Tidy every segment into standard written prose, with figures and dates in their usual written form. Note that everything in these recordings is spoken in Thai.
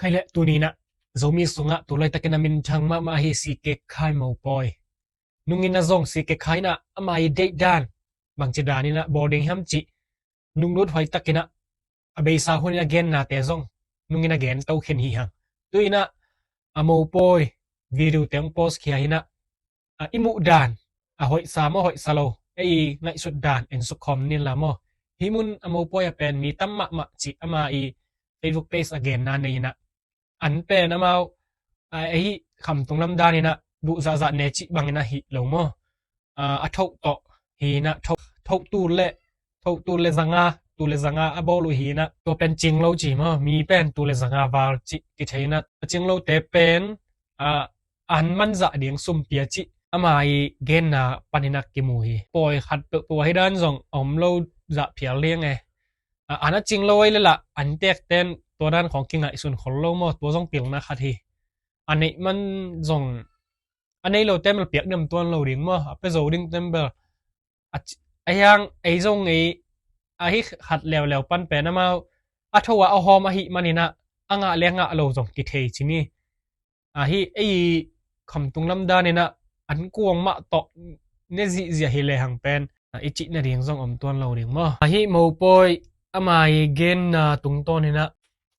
ใครเละตัวนี้นะโจมีสุงะตัวเลยตะกันมินช่างมาให้สีเกคายมาปอยนุ่งอินะซงสีเกคายนะอามาเด็ดดานบางจีดานี่นะบอดิ้งฮัมจินุ่งรถไฟตะกินะอาเบย์สาวคนนี้เกนนาเตซงนุ่งอินะเกนเต้าเข็นฮีฮังตัวนี้นะอามาปอยวิดีโอเต็มโพสขี้ยนะอิมุดานหอยสามหอยสโลไอ้ไงสุดดานเอ็นสุขคอมนี่ละมั้งฮิมุนอามาปอยเป็นมีตั้มมะจิอามาFacebook page again นั่นเองนะอันเป็นนะมาไอ้คำตรงลำดานี่นะดูซาเนจิบางนะฮิลงมั้งทุกต่อฮีนะทุกตูเลสังอาบอลูฮีนะตัวเป็นจริงเราจีมั้งมีเป็นตูเลสังอาวาลจิกิเทนะจริงเราแต่เป็นอันมันจะเดียงสุ่มเปียจิอามาเกนนะปนินักกิมูฮีปล่อยขัดตัวให้ด้านส่งอมเราจะเพียเลี้ยงไงอันนั้นจริงเลยเลยล่ะอันเต็กเต้นตัวด้านของกิงไอส่วนของเราหมดตัวส่งเปียงนะครับทีอันนี้มันส่งอันนี้เราเต็มเราเปียกเดิมตัวเราดิ้งมั้งไปโจดิ้งเต็มเบอร์ไอ้ยังไอ้ส่งไอ้ขัดแล้วปั้นเป็นนะมาทัวเอาหอมหิมันนี่นะเลี้ยงเราส่งกิเทชินี่ไอ้คำตรงลำดานี่นะอันกวงมาต่อเนี่ยสิเฮเลหังเป็นไอ้จิเนี่ยเรียงส่งตัวเราดิ้งมั้งโมปอยอามาเกนนะตรงต้นนี่นะ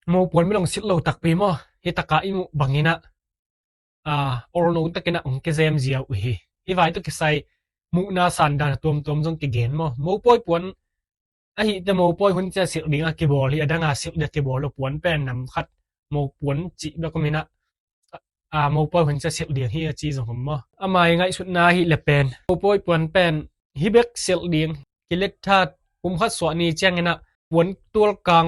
โมปวนไม่ลงสิเราตักไปมั้งเฮตากาอิมุบังนี่นะอรโนตะกินะองค์เกเซมเจียวฮิไว้ตุกิไซมุนาสันดานตัวจงกิเกนมั้งโมปอยปวนแต่โมปอยคนจะเสียดิ้งอากิบอลที่ดังอาเสียเด็กกิบอลปวนเป็นนำคัดโมปวนจิแล้วก็มีนะโมปอยคนจะเสียดิ้งที่จีส่งผมมั้งอามายังไงสุดนาฮิเลเป็นโมปอยปวนเป็นฮิเบกเสียดิ้งกิเลทัดผมคัดสวนีเจ้งนะวนตัวกลาง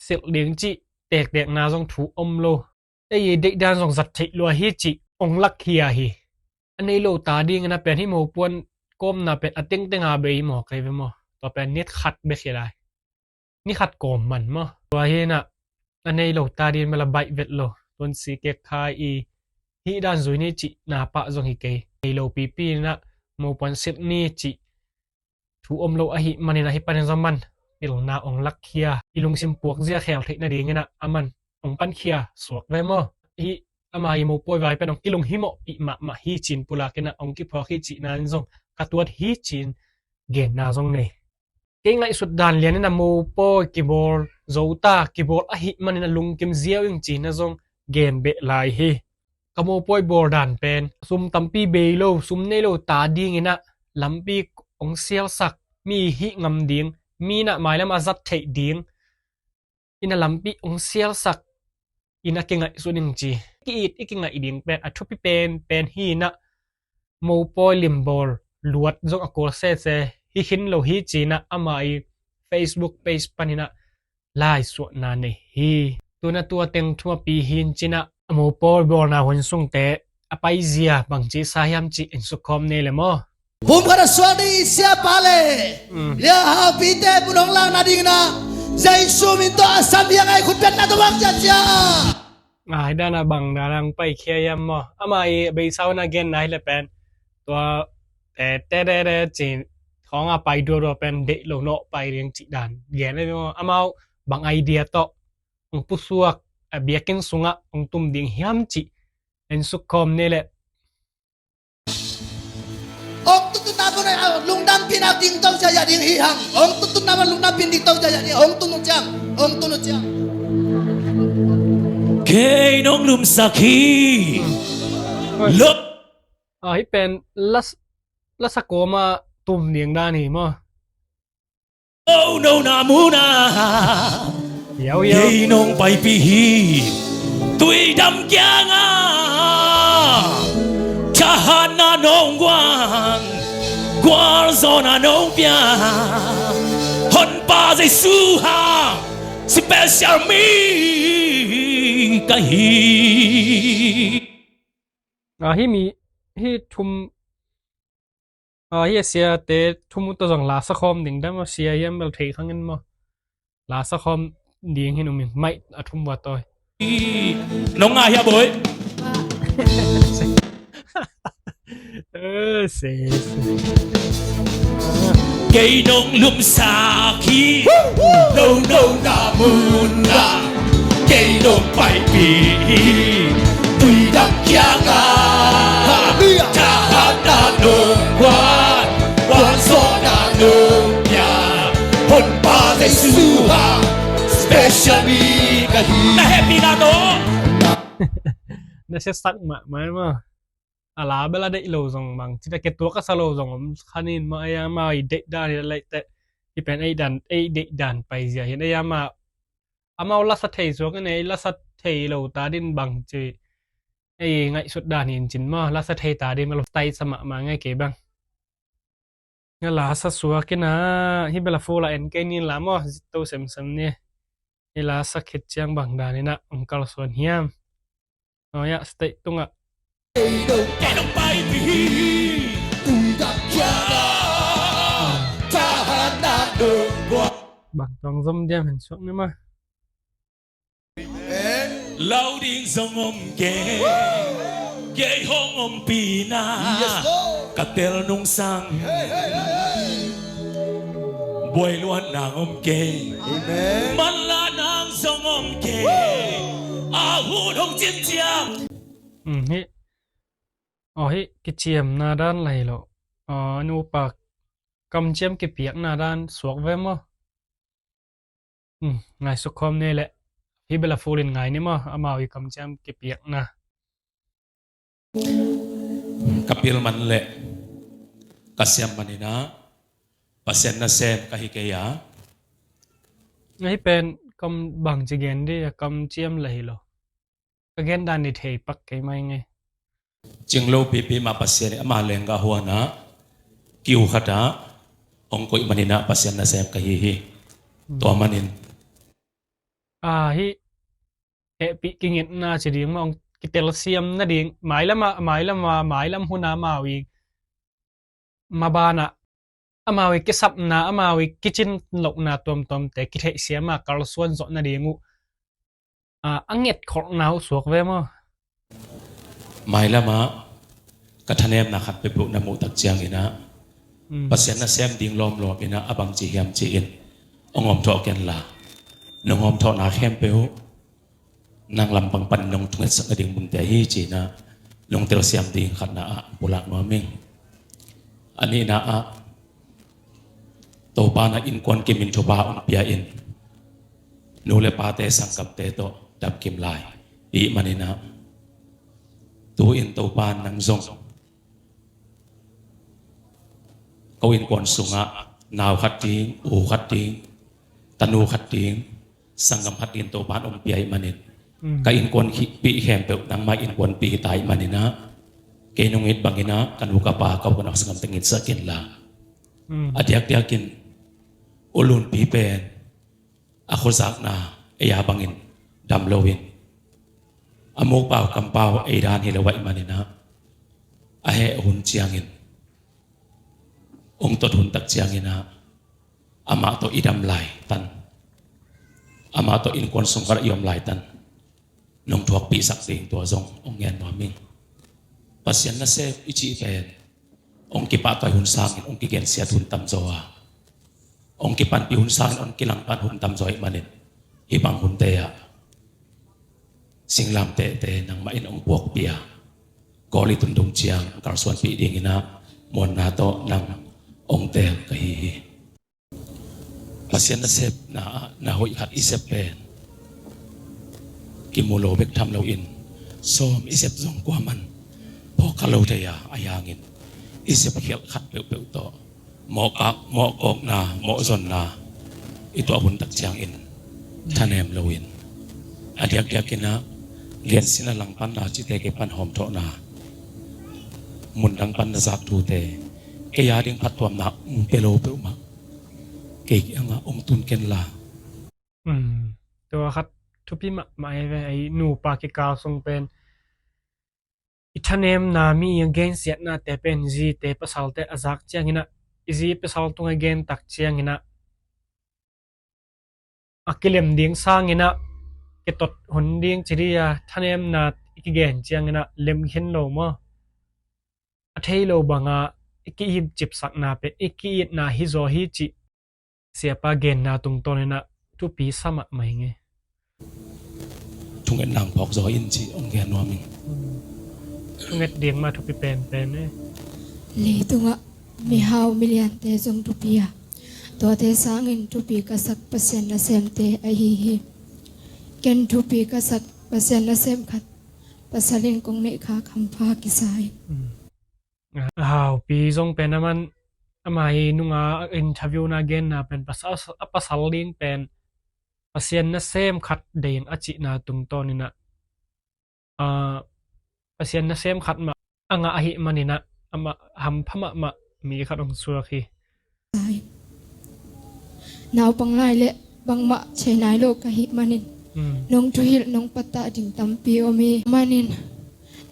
เสียดิ้งจิแตกนาส่งถูอมโลไอ้เด็กด้านส่งสัตว์ลัวฮิจิองลักเฮียฮีอันนี้โลตาดิ้งนะเป็นที่โมปวนก้มนะเป็นเต็งอาเบย์หมอกใครเป็นมั้งต่อเป็นนิดขัดเบกได้นี่ขัดโกมมันมั้งตัวเฮนะอันนี้โลตาดิ้งมาละใบเวทโลต้นสีเกคายฮีด้านซุยนี่จินาปะส่งฮิเกย์ไอโลปีนะโมปวนเซตนี่จิถูอมโลหิมันนี่นะฮิปันยังมันอิลนาองลักเคียอิลุงซิมปวกเสียแขวเทนาดีเงี้ยนะมันองปันเคียสวกไว้มั้งฮิอามาฮิโมปอยไว้เป็นองกิลุงฮิโมอิมาฮิจินปุลาเกนะองกิพอฮิจินันซงกัตัวฮิจินเกนนาซงเนี่ยเก่งไงสุดดานเลียนนะโมปอยกิบอลโจตากิบอลหิมันนี่นะลุงกิมเซียวยังจีนนะซงเกนเบลายฮิกโมปอยบอลดานเป็นซุมตัมปีเบโลซุมเนโลตาดีเงี้ยนะลัมปีองเซียวสักมีหิงำดิ้งมีน่ะหมายแล้วมาจัดเทดิ้งอินะลำปีองเซียลสักอินะเก่งไงส่วนหนึ่งจีอีกเก่งไงดิ้งเป็นทุบเป็นฮีน่ะโมปอยลิมบอลลวดจงอโกเซฮิหินโลฮิจีน่ะอามาFacebook page ปันนี่น่ะไล่ส่วนนั้นฮีตัวเต็งทั่วปีหินจีน่ะโมปอยบอลน่ะวันส่งแต่อไปเซียบางจีสายามจีอินสุคอมเนี่ยเลยมั้งผมก็สวัสดีsiapa le ya habite punong lang nadingna zai suminto asam yang ai khutbet na tuwang jaja ด้านบังดารังไปเคียยมมั้งอามาไปเศร้านาเกนนายเลยเป็นตัวแต่จีนของไปดูเป็นเด็กโลโนไปเรียงจีดานเย็นเลยมั้งอามาบางไอเดียต่อองผู้สวกเบียกินสุงะองตุ่มดิ่งหิมจีเอ็นสุขคอมเนี่ยแหละองtutun naman lungdan pinading taw jaya ding hihang ong tutun naman lungdan pindik taw jaya ding ong tunut jang kay nong lumsaki look ให้เป็นลัสโกมาตุ่มเนียงด้านนี่มั้ง oh no na muna เดี๋ยว kay nong pai pihi tui dam kya nga chahana nong guan guar zona nong pia hon pa zai su ha special me kai ให้มีให้ทุ่มให้เสียแต่ทุ่มตัวจังลาสคอมดิ่งได้มาเสียยังเบลเทข้างเงินมั้งลาสคอมดิ่งให้หนุ่มไม่ทุ่มวัดต่อยน้องอาเฮียบอยเสียkay nong lumsaki no na muna cây đồn phải bị tùy đắc kia ngà cha hát đã đường quan quan số đã đường nhà hồn ba dây sư hà special me cả hi na happy na no Nasesak mak mai ma ala bela dei lo zong bang cita ketua ka salo zong khanin ma aya ma dei dan lai te ipen ai dei dan pai zia hin aya ma amau la sa thei zo ka nei la sa thei lo ta din bang che ai ngai sut dan hin chin ma la sa thei ta din ma lo tai sama ma ngai ke bang ngala sa suwa ke na hi bela fu la en ke nin la mo to sem sem ne ila sa khit chiang bang dan ni na ongkal son hiam ya stay tunga cây đồn phải bị tùy đắc kia ngà cha hát đã đường quan bang tong zom diam hen sok ni ma lâu điên dòng ôm ghê hông ôm pina cả tel nung sang buổi luôn nàng ôm man la nàng dòng ôm hút hông chiến chiang hi hi ki chiam na dan lai lo nu pak kam chiam ki piak na dan suak ve mo ngai su khom ne le hi bela fulin ngai ni mo amawi kam chiam ki piak na kapil man le kasyam manina pasien na sem kahikeya ngai pen kam bang chi gen di kam chiam lai lo again dan ni thei pak kai mai ngai ching lo pipi ma pasien ama lenga huana kiu khata ong koi manina pasien na sem kahihi to manin hi pi kingit na chi ding ma ong kitel siam na ding mai lam huna mawi mabana amawi ki sap na amawi kitchen lok na tom te ki thei siama kal suan zo na dingu anget khor nau suak ve mo mai lama kathanem na khat pe bu na mu tak chiang ina pasien na sem ding lom lom ina abang chi hiam chi in ongom tho ken la nongom tho na khem pe hu nang lam pang pan nong tunget sak ding bung te hi chi na long tel siam ding khat na pulak no ming ani na to pa na in kon ke min thoba on pia in no le pa te sang kap te to dap kim lai i manina tu in to pan nang zong ko in kon sunga naw khat ting u khat ting tanu khat ting sangam khat in to pan om pi ai manin ka in kon khi pi hem pe nang ma in kon pi tai manina ke nong it bangina kanu ka pa ka ko nak sangam tengit sa kin la adiak diakin ulun pi pen akhol sak na eya bangin dam lowin amok pau kam pau e dan hi lawai manina a he hun chiangin ong tot hun tak chiangina ama to idam lai tan ama to in kon song kar yom lai tan nong thuak pi sak ting to zong ong ngen no ming pasien na se ichi pen ong ki pa kai hun sang ong ki gen sia thun tam zoa ong ki pan pi hun sang ong ki lang pan hun tam zoi manin hi bang hun te ya singlam te nang ma in ong buok pia ko li tun dong chiang kar suan pi ding ina mon na to nang ong te ka hi pasien na sep na hoi hat isep pen ki mulo bek tham lo in som isep zong kwa man po kalo te ya ayangin isep khel khat pe to mo kok na mo zon na ito abun tak chiang in thanem lo in adiak yakina lian sina lang pan na chi te ke pan hom tho na mun dang pan na zak thu te ke ya ding phat tuam na pelo pe ma ke anga ong tun ken laตัวคัดทุพิมะมาไอ้หนูปากิกาทรงเป็นอิทานเนมนามียังเกนเสียนาแต่เป็นจีเตปสัลเตอซักเชียงหินะจีปสัลตุงเกนตักเชียงหินะอักเลมดิ้งสร้างหินะเกตดหนดิ้งจิริยาทานเนมนาอีกเกนเชียงหินะเลมเห็นโลมาอัทเฮโลบังอาอีกยิบจิบสักนาเป็นอีกยิบนาฮิโซฮิจิเสียปาเกนนาตุงตอนหินะทุปีสมัครไหมไง ทุงเอ็นนางพอกจออินจีองแกนวมิง เง็ดเดียงมาทุกปีเป็นเนี่ย Li tunga mi hau milian te zong tupia to te sangin tupi kasak pasien na sem te a hi ken tupi kasak pasien na sem khat pasalin kong ne kha khampa kisai ปีทรงเป็นมันไม่นุ่งอินทวิวนาเกนนะเป็นภาษาลิงเป็นภาษาเซมขัดเดียงอจินาตุงตอนี่นะภาษาเซมขัดมาอ่างอาหิมันนี่นะมาหำพม่ามีขัดองสัวคี naw panglai le bangma chenai lo ka hi manin nong tu hil nong pata ding tampi omi manin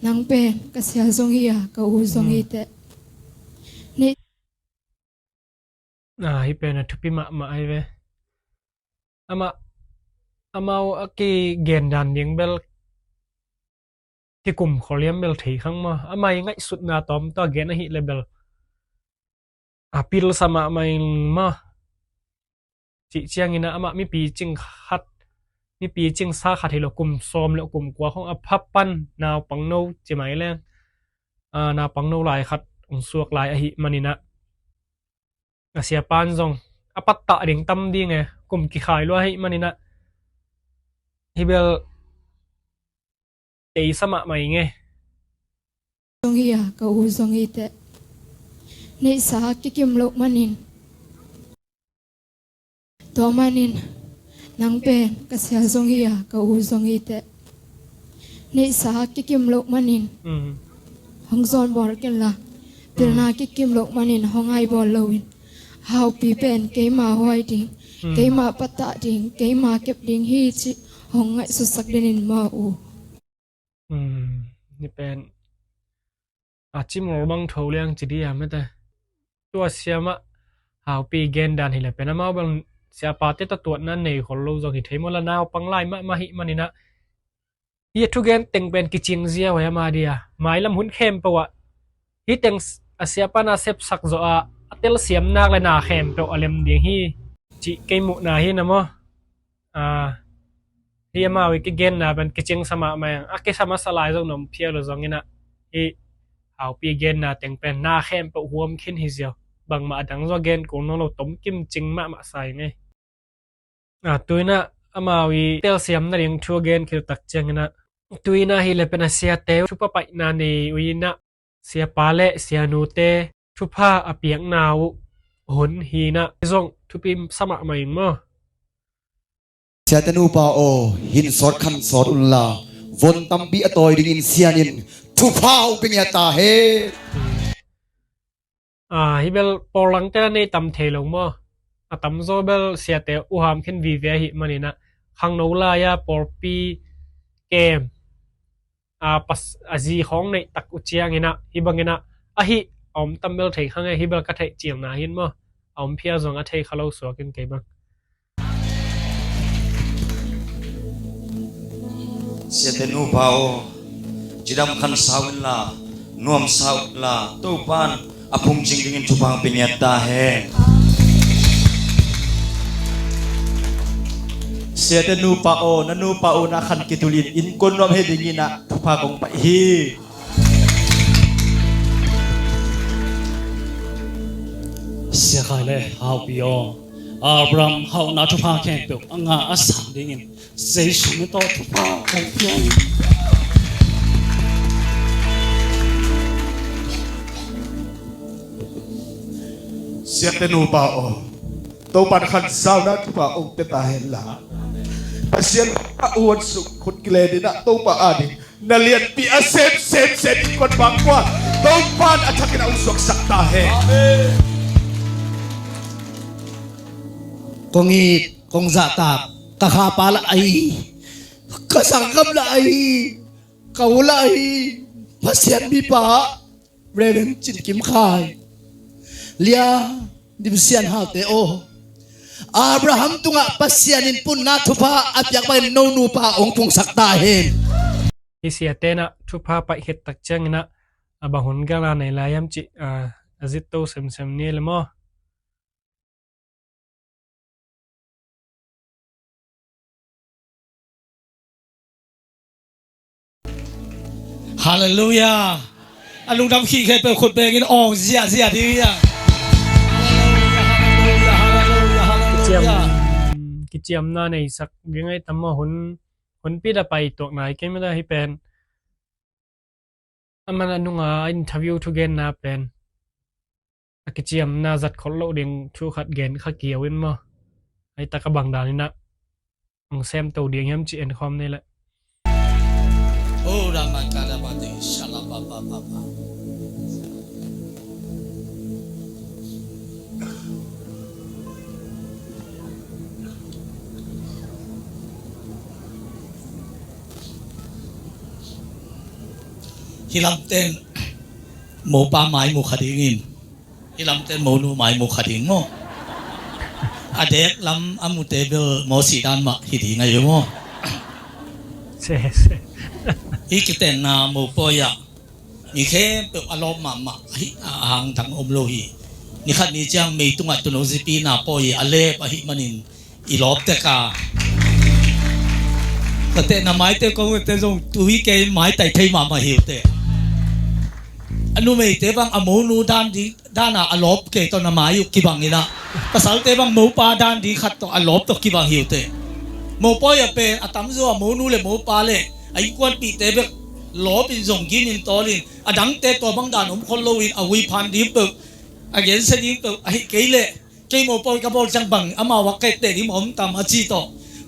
nang pen ka sia zong hi ka u zong hi te ni ฮิเป็นทุกปีมาไอเวอามาเอากีเกนดันยังเบลที่กลุ่มขอเลี้ยงเบลถีข้างมาอามายังไงสุดนาตอมตัวเกนฮิเลเบลปีลสมาไม่มาจิเจียงอินะอามามีปีจิงขัดมีปีจิงซาขัดให้เรากลุ่มซ้อมแล้วกลุ่มกว่าของอภัพปันนาวปังโนจะไหมแรงนาวปังโนลายขัดองสวกลายอหิมันนี่นะเสียปานซงอปัตตะดิ่งตั้มดีไงกลุ่มกี่ขายล้วนให้มันนี่นะฮิเบลเตยสมะใหม่ไง zong hi ka u zong hi te ni sa ki kim lo manin to manin nang pen ka sia zong hi ka u zong hi te ni sa ki kim lo manin hong zon bor ken la pilna ki kim lo manin hong ai bor lowin how pi pen ke ma hoi ding ke ma pata ding ke ma kep ding hi chi hong ngai su sak denin ma u นี่เป็นจิมโรบังโทเลียงจีดีอะไม่แต่ตัวเสียมะหาวปีเกนดันเห็นเลยเป็นน้ำมาบังเสียปาเตตตัวนั่นในคนเราจงหิตให้มลนาวปังไล่มาหิมันนี่นะเฮียทุกเกนเต็งเป็นกิจิงเสียไว้มาดีอะหมายลำหุ่นเข้มปะวะฮีเต็งเสียปานาเซปสักโซอะเตลเสียมนักเลยนาเข้มเปอเลมเดียงฮีจิเกมุนาฮีนะมั้งเฮียมาวิกเกนนะเป็นกิจิงสมาแมงกิสมาสลายจงนมเพียรจงงี้นะฮีเอาปีเกนนะแต่งเป็นหน้าเข้มเปอหัวมขึ้นฮิเซียวบางมาดังจงเกนกูน้องเราต้มกิมจิงมาใส่ไงตัวน่ะมาวิเตลเสียมนั่นยังทัวเกนคือตักเจงนะตัวน่ะฮีเลยเป็นเสียเตวทุบไปนานีวินะเสียปาเล่เสียนูเตทุบผ้าอเปียงนาวหุนฮีนะจงทุบพิมสมัครใหม่มั้ง เสียตนูปาโอหินสอดคันสอดอุลลาวนตัมบีอตอยดินเสียนินทุพาวเป็นยาตาเฮฮิเบลปอลังเตอร์ในตำเทลงมั้งตำโซเบลเสียเตอุหามขึ้นวีเวียหิมันนี่นะขังโนลายาปอร์ปีเกมปัสจีของในตักอุจยังนะฮิบังนะฮิอมตำเบลเทขังไงฮิเบลก็เทเจียงนะหินมั้งอมเพียจงเทขลุ่สวกันเก็บังเสียแต่นูเบาจิดำคันสาวิลานวมสาวลาตู้ปานอภุมจิงดิงทุพังเป็นยาตาเฮเสียแต่นูปาโอนันูปาโอนาคันกิตุลินอินกนรวมเฮดิงินะทุพากงไปฮีเสียขายเลยฮาวปิโออับรามฮาวนาทุพาแข่งเปล่างาอัสสังดิ่งเซชุมิโตทุพาของเพียงเสียแต่นูปาโอตู้ปานคันสาวนาทุพาองเตตาเฮลาเสียนอวนสุขคนกิเลดินะตู้ปาอาดินาเลียนปีอาเซมคนบางกว่าตู้ปานอัฐกินอุสุขสักตาเฮกงอีกงจะตากตะขาปาละไอกระสังกับละไอเกาละไอพระเสียนบีปะเรเวนจินกิมขายเลียดิมเสียนฮาวเตโออับราฮัมตุงะพระเสียนินปุนนาทุพาอับยักไปโนนูปาองพุงสักตาเฮนฮิเสียเตนะทุพาไปเฮตักเจงนะบางคนก็ลาในลายมจิจิตโตเซมนี่เลยมั้ง哈利路亚！啊，龙当起开被คนเป็นกินอ่องเสียทีอ่ะฮาเลลูยาฮาเลลูยาฮาเล เจีย ลู ม ยา กิเจียมหน้าในสักยังไงตำมาหนปีดไปตัวไหนก็ไม่ได้ให้เป็นมันนุ่งอินทวิวทุกเกนนาเป็นกิเจียมน่าจัดคนเราเดียงทุกขัดเกนขัดเกี่ยวอินมาไอ้ตะกบังดานี่นะมึงแซมตัวเดียงย้ำจีเอ็นคอมนี่แหละ โอ้รามันการบัติชาลาบาบาบาบาฮิลัมเต้นหมูปลาไม้หมูขดิ้งินฮิลัมเต้นหมูนูไม้หมูขดิ้งโมอเด็กลำอามุเตเบลหมูสีดานมาฮิดิ้งไงโม เซ่เซ่ อีกแต่นาหมูปอยะนี่แค่เป็นอารมณ์มาฮิอ่างทางอมโลหินี่ขัดนี่จังไม่ตุงอัตุโนซิปีนาปอยอเล่ปะฮิมันินอีลอบเตกาแต่นาไม้เตก็เตจงตุยเกไม้ไต่ไทยมาหิวเตอนุไม่เตบังอโมนูด้านดีด้านอลอบเกตอนนาไม้อยู่กี่บังนี่นะภาษาเตบังหมูปลาด้านดีขัดตัวอลอบตัวกี่บังหิวเตหมูปอยเป็นอัตมซัวหมูนูเลยหมูปลาเลยไอ้กวนปีเตเบกล้อเป็นส่งกินอินตอลินอดังเตตัวบังดานผมคนโลวินอวิพันดิบเปิกอเกนเซดิบเปิกไอ้เกยเล่เกยหมูปอยกระบอกจังบังอามาวักเกตเตดิมอมตามอาจีโต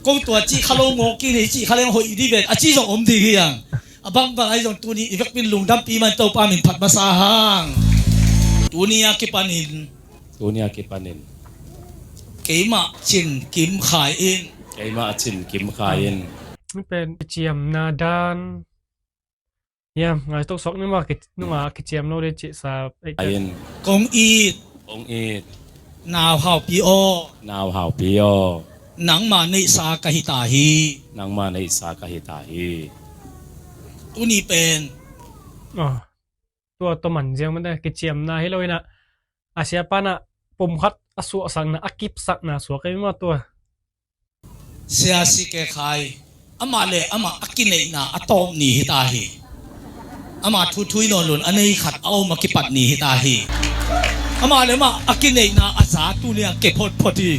ก็ตัวจีขลุ่งกินจีขลุ่งหอยดีเวทอาจีส่งอมดีเฮียงบังไอ้ส่งตัวนี้อีกเป็นลุงดำปีมันโตปามินผัดมาซาฮังตัวนี้อากิปานิน ตัวเนี้ยกิปานิน เกยมาจินกิมขายอิน ไอ้มาชินกิมคายิน ไม่เป็นกิเจียมนาดานยามไงต้องสอกนึกว่ากิเจียมเราได้จิสาไอ้ คายิน กงอีด องอีด นาวเฮาปีโอน าวหาวปิโย หนังมาในสากหิตาฮี นางมาในสากหิตาฮี ตัวนี้เป็น อ๋อตัวมันเจียงมันได้กิเจียมนาให้เรานะอาเซียปานะปุ่มคัดอสัวสังนะอากิบสักนะสัวก็ไม่มาตัว เสียสิเกขายอามาเลยอามาอักกินเนนะอัตอมนี่หิตาฮีอามาทุยนอนหลุนอันนี้ขัดเอามากิปัดนี่หิตาฮีอามาเลยมาอักกินเนนะอาสาตัวเนี่ยเก็บพอดี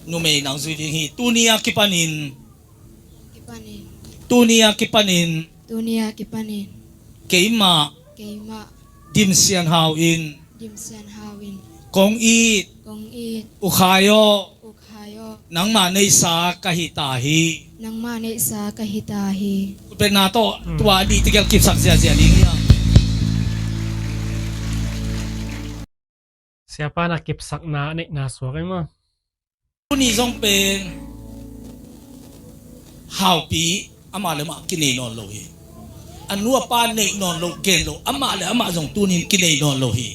นูเมย์นังสุดีฮีตัวเนี่ยกิปันิน Kipanin. ตัวเนี่ยกิปันิน Dunia kipanin. เกยมา Keima ดิมเซียนฮาวอิน dimsian hawin. กงอีด Kong it อุคายโย ukhayo หนังมาในสากหิตาฮี nang mani sa kahitahi. เป็นนาโตตัวดีที่เกี่ยวกับสักเสียนี้เนี่ย siapa nak kip sak na ni na suwa kay mo ผู้นี้ต้องเป็นฮาวปีอามาเลยมากินเนนอนโลหิอันนัวปานเนนอนโลเกนโลอามาเลยอามาส่งตัวนี้กินเนนอนโลหิ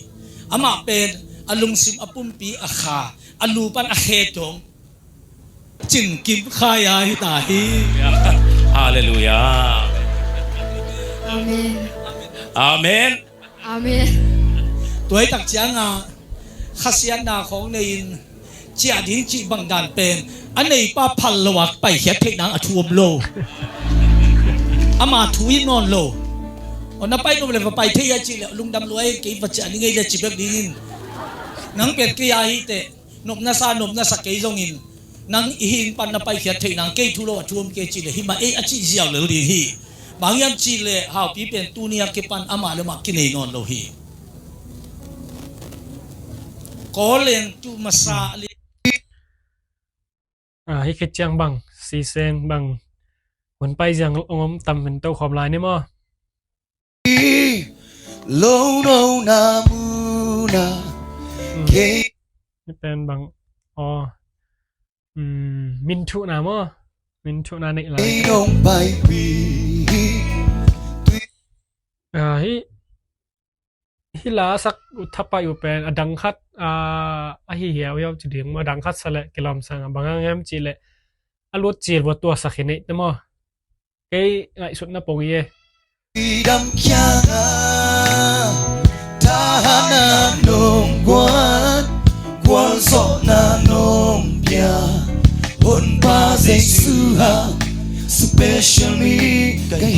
อามาเป็นอลุงซิมอปุ่มปีอาคาอลูปันอาเคจงจินกิมขายาหิตาฮี ฮาเลลูยา Amen. อาเมน Amen. ตัวไอ้ตักเจียงอ่ะขัศยันนาของในเจียดิ้งจีบังดานเป็นอันในป้าพันละวักไปเขียนเพลงนางอทวมโลอามาทุยนอนโลอันนั้นไปนู่นเลยไปเทียจีเลยลุงดำรวยกี่ปัจจัยนี่ไงเลยจีแบบนี้นังเป็นกี่ยาฮิเตนบนาซานบนาสักกี่จงอินนังอินปันนับไปเขียนเพลงนางกี่ทุโลอทวมกี่จีเลยฮิมาเออจีเจียวเลยดีฮีบางอย่างจีเลยหาวปีเป็นตัวนี้กี่ปันอามาเลยมากินนอนโลฮีก็เล่นจูมาซาเล hi kit chang bang si sen bang hun pai jang ongom tam men tau khom lai ni mo lâu lâu na mu na ke ni pen bang min thu na mo min thu na ni lai đông bay bi hi la sak uthapa yu pen adang khat hi hiaw yaw chi ding ma dang khat sale kilom sang banga ngam chi le alut chil wa tua sakhini te mo ke ngai sut na pong ye đam kia ta na nong quan so na nong bia hồn ba giê xu ha su especially cái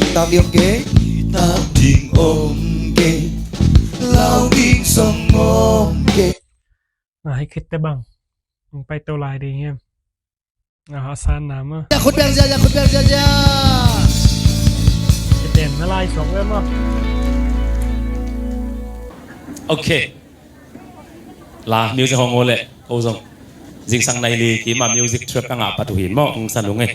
kitab yung ke kitab ding om ke lao ding song om ke ให้คิดแต่บังมึงไปเตาลายดีเงี้ยอาซานน้ำอ่ะ ya khut beng ja ya khut beng ja ja จะเด่นอะไรสองเรื่องมั้ง โอเคลามิวสิกของโอเล่โอ้ซงจิงสังในลีกีมามิวสิกทริปกันอ่ะปัตุหินมองสนุกไง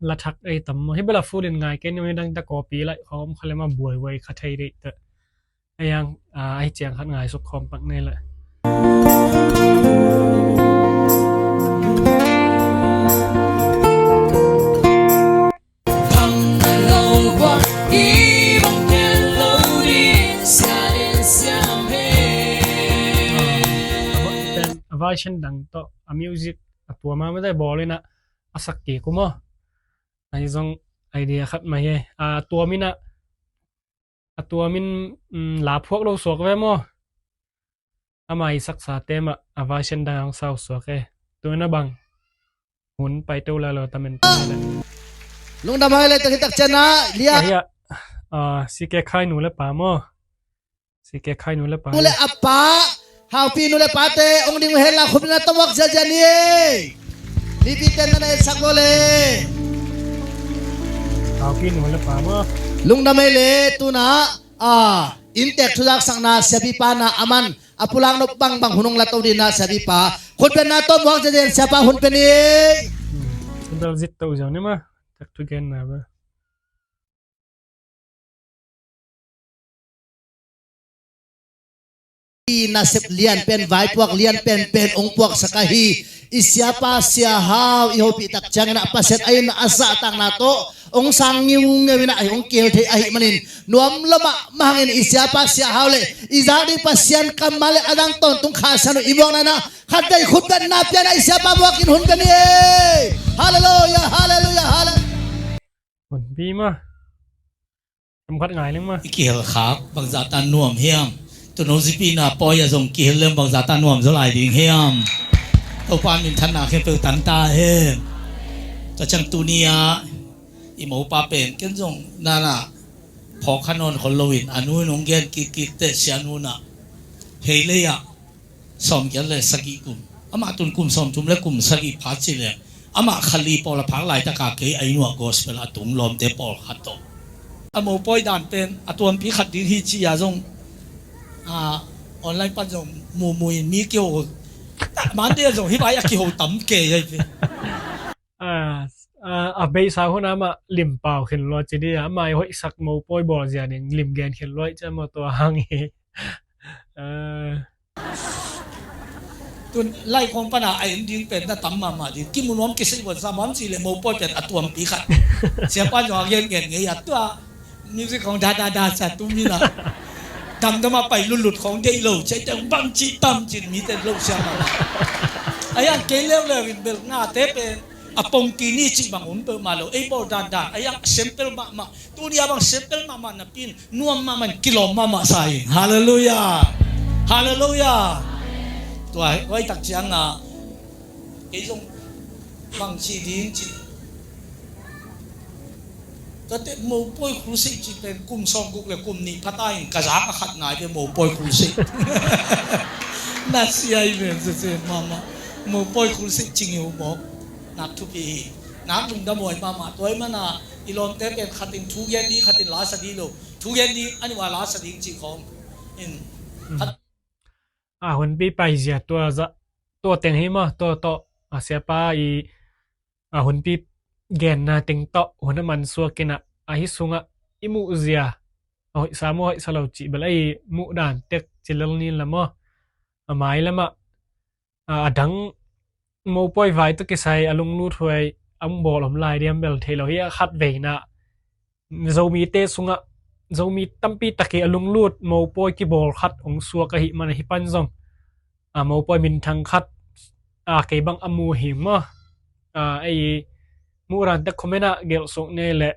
ละทักไอ้ตำให้เวลาฟูดินง่ายแค่นี้ไม่ดังตะกอปีละเขาเขาเลยมาบวยไว้คัดไทยได้แต่ไอ้ยังไอ้เจียงคัดง่ายสุดคอมปักนี่แหละเป็นว่าฉันดังต่อมิวสิกตัวมาไม่ได้บอกเลยนะอาสักกี่กูมั้งไอ้ซองไอเดียคัดมาเฮตัวมินะตัวมินลาพวกเราสวกไว้มั้งมาอีสักษาเต็มว่าฉันดังสาวสวกตัวนั้นบังหุ่นไปตัวละเราทำเป็นตัวนี้แหละ lung dam hai le tak tak chana lia เฮียสิแกขายหนูแล้วป่ามั้งสิแกขายหนูแล้วป่า nu le apa hau pi nu le pa te ong ding he la khut na tawak ja ja ni ni pi ten na sak bole เอาพี่หนูแล้วป่ามั้ง lung dam hai le tu na in tek thulak sang na sebi pa na aman apulang no bang bang hunong la to din na sebi pa khut pen na tom wak ja den sepa hun pen ni คุณเราจิตตัวอย่างนี้มั้งตักทุกแกนนะบ้า nasip lian pen vai puak lian pen ong puak sakahi isiapa sia hau iho pi tak chang na paset ay na asa tang na to ong sang ngiung ngewina ay ong kel the ay manin nuam lama mahangin isiapa sia hau le izadi pasian kamale adang ton tung khasano ibong na khaday khutban na pian ay isiapa wakin hun kan ni hallelujah hallelujah hallelujah คนพี่มั้งทำคัดง่ายเลยมั้ง เกี่ยวขาบางจาตานวมเฮียมตัวโนซิปีนาปอยส่งเกี่ยวเรื่องบางจาตานวมสลายดิ่งเฮียมตัวความมินทันนาเข้มเปิดตันตาเฮจะจังตุเนียอีหมูปลาเป็นกันส่งนั่นน่ะพอขนนคนโลวินอนุนงเกนกิเตเสียนุน่ะเฮเลยอะสอมกันเลยสกิกุมอามาตุนกุมสอมจุมและกุมสกิพัดสิเลยอามาขลีปอละพักหลายตะกาเกยไอหนวกอสเปลตุงลมเตปอลขัดโตอาหมูปอยด่านเป็นตัวพี่ขัดดินฮิจิยาส่งออนไลน์ปั้นส่งมูมีเกี่ยวมันเดียวส่งที่ไปอยากเกี่ยวตั้มเกยเลยเบย์สาวคนนั้นมาลิมเปล่าเข็นรถจีดีไม่ห้อยสักโมปอยบอลเสียเนี่ยลิมแกนเข็นรถจะมาตัวหางตัวไล่ของปัญหาไอ้ดินเป็นน่าตั้มมาดิกิมุนวมกิสิวันสามวันสี่เลยมูปอยเป็นตัวปีขัดเสียปั้นอย่างเงี้ยเงี้ยตัวมิวสิกของดาสัตว์ตุ้มีนะดำจะมาไปหลุดของเดโลใช้แต่บังจีตั้มจีมีแต่โลเสียมาไอ้ยังเกลียวเลยเบลหน้าเทเป็นอปงกีนี่จีบังหุ่นเปิดมาแล้วไอ้บอลดันไอ้ยังเซมเปิลมาตัวนี้บังเซมเปิลมานับปินนวมมามันกิโลมาใส่ฮาเลลูยาฮาเลลูยาตัวไว้ตักเชียงไอ้ตรงบังจีดิ้งจีก็แต่โมป่วยครูสิจีเป็นกลุ่มสองกลุ่มเลยกลุ่มนี้พัดได้กระจายขัดง่ายเป็นโมป่วยครูสิน่าเสียเป็นเสียมาโมป่วยครูสิจริงอยู่บอกนักทุกปีนักลุงดำมวยมาตัวมันอีลอมเต้เป็นขัดติงทุกยันดีขัดติงลาสดีโลทุกยันดีอันนี้ว่าลาสดีจริงของคนปีไปเสียตัวเต็งให้มาตัวเสียป้าคนปีแกนนาเต็งโตหัวน้ำมันสัวกินะฮิสุงอิมูเซียสามอยสลาวจีเบลัยมุดานเต็กจิลลนินละมั้งหมายละมั้งดังโมป่วยไว้ตัวกิไซอารมณ์รูดถวยอัมบอลอมลายเดียมเบลเทลเฮียขัดเวนะเรามีเตสุงเรามีตั้มปีตะเกียอารมณ์รูดโมป่วยกีบอลขัดองสัวกะหิมันหิปันซงโมป่วยมินทังขัดเก็บังอมูหิมไอมูรันแต่คอมเมนะเกลส่งเนี่ยแหละ